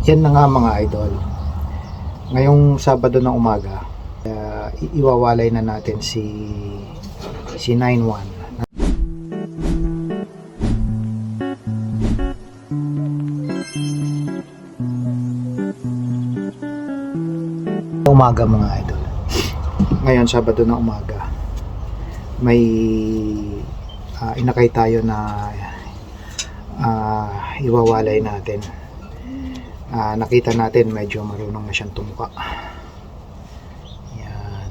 Yan na nga mga idol. Ngayong Sabado ng umaga, iwawalay na natin si 91. Umaga mga idol. Ngayon Sabado ng umaga, may inakay tayo na iwawalay natin. Nakita natin medyo marunong na siyang tumuka. Yan.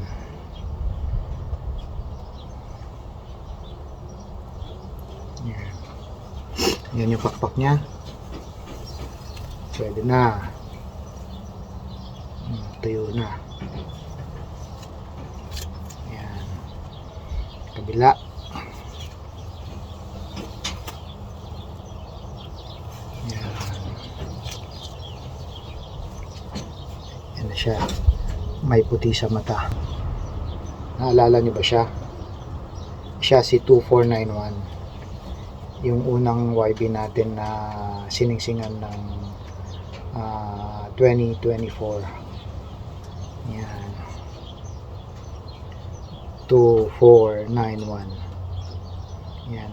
Yan. Yan yung pakpak niya. Pwede na. Tuyo na. Yan. Kabila. Yan na siya. May puti sa mata. Naalala niyo ba siya? Siya si 2491. Yung unang YB natin na siningsingan ng 2024. Yan. 2491. Yan.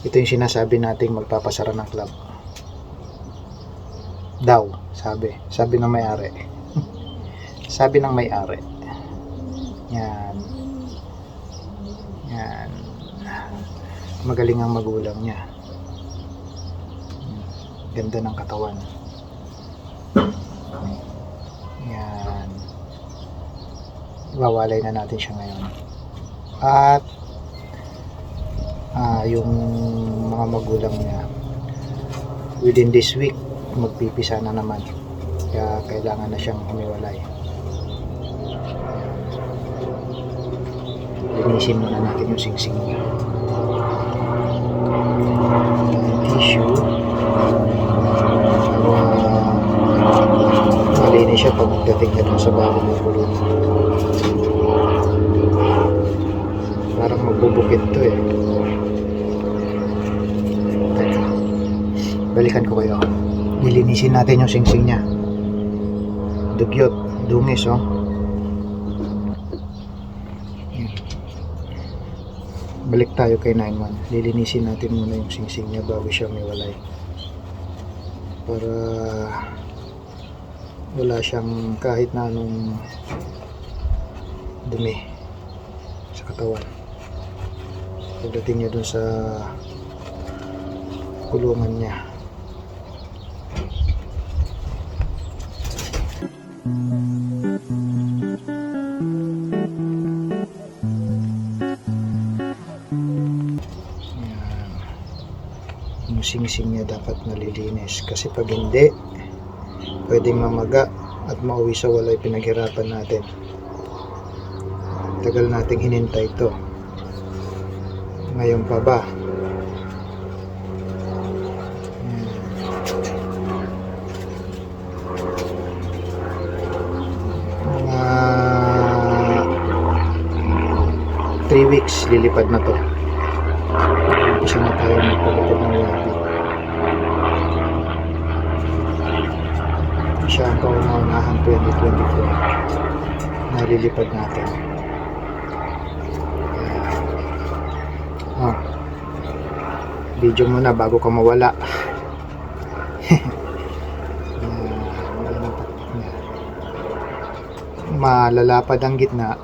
Ito yung sinasabi nating magpapasara ng club. Daw, sabi ng may-ari. Sabi ng may-ari. Yan. Yan. Magaling ang magulang niya. Ganda ng katawan. Yan. Iwawalay na natin siya ngayon. At yung mga magulang niya within this week magpipisa na naman, kaya kailangan na siyang humiwalay. Linisin muna natin yung singsing niya. Tissue malinis siya pagdating na dun sa bago ng kulungan. Parang magbubukit to eh. Balikan ko kayo. Nilinisin natin yung singsing niya. Dugyot, dungis oh. Balik tayo kay 91. Lilinisin natin muna yung singsing niya bago siya may walay. Para wala siyang kahit na anong dumi sa katawan. Pagdating niya dun sa kulungan niya. Yung singsing niya dapat nalilinis, kasi pag hindi pwedeng mamaga at mauwi sa walay pinaghirapan natin. Tagal nating hinintay ito, ngayon pa ba? Mga 3 weeks lilipad na to. Isa na tayo magpalipad ng YB. Siya ang kauna-unahang 2024 na lilipad natin. Video muna bago ka mawala. Malalapad ang gitna,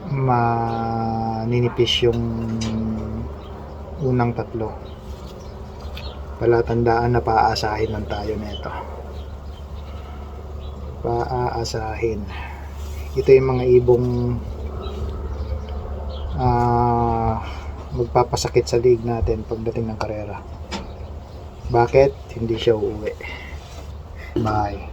maninipis yung unang tatlo. Palatandaan na paaasahin lang tayo nito. Paaasahin. Ito yung mga ibong magpapasakit sa league natin pagdating ng karera. Bakit? Hindi siya uuwi. Bye.